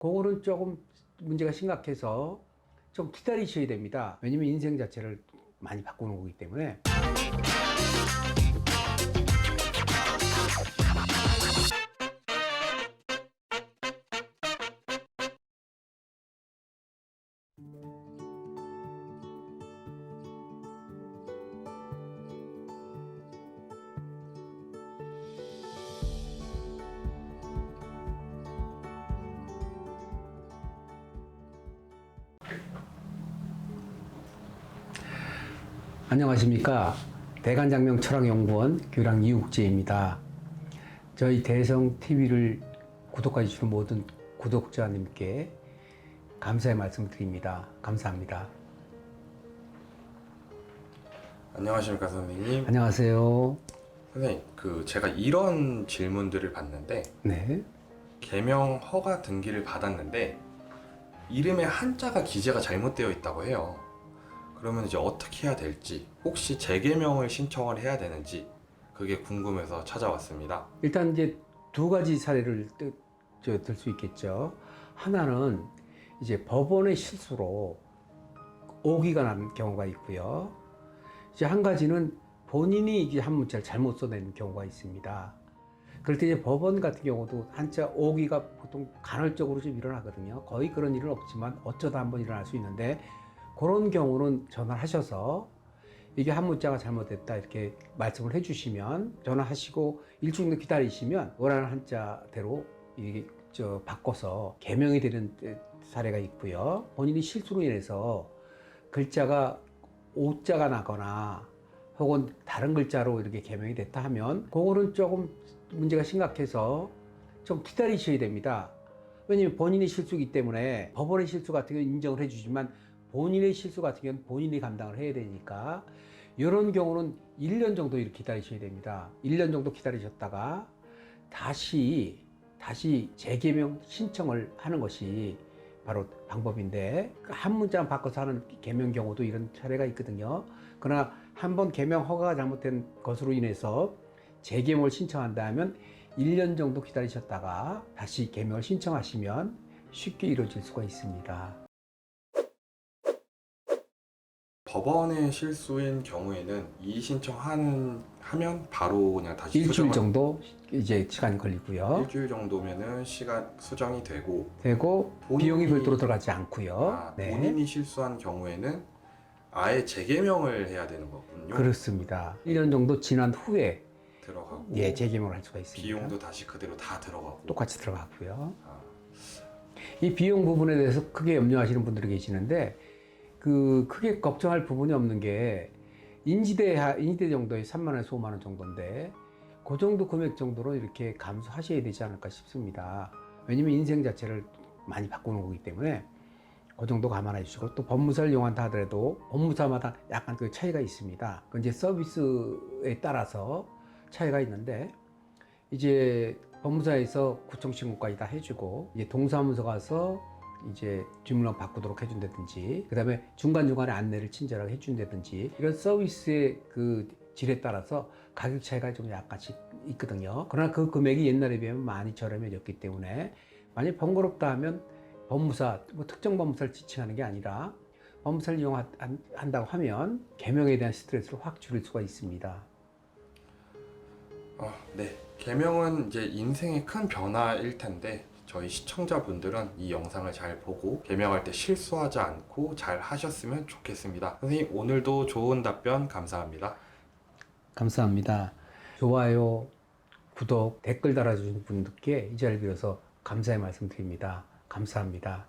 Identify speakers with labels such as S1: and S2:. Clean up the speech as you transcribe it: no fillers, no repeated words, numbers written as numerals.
S1: 그거는 조금 문제가 심각해서 좀 기다리셔야 됩니다. 왜냐면 인생 자체를 많이 바꾸는 거기 때문에. 안녕하십니까. 대간장명 철학연구원 교랑 이국재입니다. 저희 대성TV를 구독해 주시는 모든 구독자님께 감사의 말씀을 드립니다. 감사합니다.
S2: 안녕하십니까 선생님.
S1: 안녕하세요.
S2: 선생님, 제가 이런 질문들을 받는데
S1: 네.
S2: 개명 허가 등기를 받았는데 이름에 한자가 기재가 잘못되어 있다고 해요. 그러면 이제 어떻게 해야 될지, 혹시 재개명을 신청을 해야 되는지 그게 궁금해서 찾아왔습니다.
S1: 일단 이제 두 가지 사례를 들 수 있겠죠. 하나는 이제 법원의 실수로 오기가 난 경우가 있고요. 이제 한 가지는 본인이 이제 한 문자를 잘못 써낸 경우가 있습니다. 그럴 때 이제 법원 같은 경우도 한자 오기가 보통 간헐적으로 좀 일어나거든요. 거의 그런 일은 없지만 어쩌다 한번 일어날 수 있는데, 그런 경우는 전화를 하셔서 이게 한 문자가 잘못됐다 이렇게 말씀을 해주시면, 전화하시고 일주일 정도 기다리시면 원하는 한자대로 이게 바꿔서 개명이 되는 사례가 있고요. 본인이 실수로 인해서 글자가 오자가 나거나 혹은 다른 글자로 이렇게 개명이 됐다 하면 그거는 조금 문제가 심각해서 좀 기다리셔야 됩니다. 왜냐하면 본인의 실수이기 때문에. 법원의 실수 같은 경우는 인정을 해주지만 본인의 실수 같은 경우는 본인이 감당을 해야 되니까, 이런 경우는 1년 정도 이렇게 기다리셔야 됩니다. 1년 정도 기다리셨다가 다시 재개명 신청을 하는 것이 바로 방법인데, 한 문자만 바꿔서 하는 개명 경우도 이런 사례가 있거든요. 그러나 한번 개명 허가가 잘못된 것으로 인해서 재개명을 신청한다 하면 1년 정도 기다리셨다가 다시 개명을 신청하시면 쉽게 이루어질 수가 있습니다.
S2: 법원의 실수인 경우에는 하면 바로 그냥 다시
S1: 일주일 정도 이제 시간이 걸리고요.
S2: 일주일 정도면은 시간 수정이 되고
S1: 비용이 별도로 들어가지 않고요. 네.
S2: 본인이 실수한 경우에는 아예 재개명을 해야 되는 거군요.
S1: 그렇습니다. 1년 정도 지난 후에
S2: 들어가고
S1: 재개명을 할 수가 있습니다.
S2: 비용도 다시 그대로 다 들어가고
S1: 똑같이 들어가고요.
S2: 아,
S1: 이 비용 부분에 대해서 크게 염려하시는 분들이 계시는데, 크게 걱정할 부분이 없는 게 인지대 정도의 3만 원에서 5만 원 정도인데, 그 정도 금액 정도로 이렇게 감수하셔야 되지 않을까 싶습니다. 왜냐면 인생 자체를 많이 바꾸는 거기 때문에 그 정도 감안해 주시고, 또 법무사를 이용한다 하더라도 법무사마다 약간 그 차이가 있습니다. 그 이제 서비스에 따라서 차이가 있는데, 이제 법무사에서 구청 신고까지 다 해주고, 이제 동사무소 가서 이제 주민번호 바꾸도록 해준다든지, 그 다음에 중간중간에 안내를 친절하게 해준다든지, 이런 서비스의 그 질에 따라서 가격 차이가 좀 약간씩 있거든요. 그러나 그 금액이 옛날에 비하면 많이 저렴해졌기 때문에, 만약 번거롭다 하면 법무사, 특정 법무사를 지칭하는 게 아니라 법무사를 이용한다고 하면 개명에 대한 스트레스를 확 줄일 수가 있습니다.
S2: 네. 개명은 이제 인생의 큰 변화일 텐데 저희 시청자분들은 이 영상을 잘 보고 개명할 때 실수하지 않고 잘 하셨으면 좋겠습니다. 선생님, 오늘도 좋은 답변 감사합니다.
S1: 감사합니다. 좋아요, 구독, 댓글 달아주신 분들께 이 자리를 빌어서 감사의 말씀 드립니다. 감사합니다.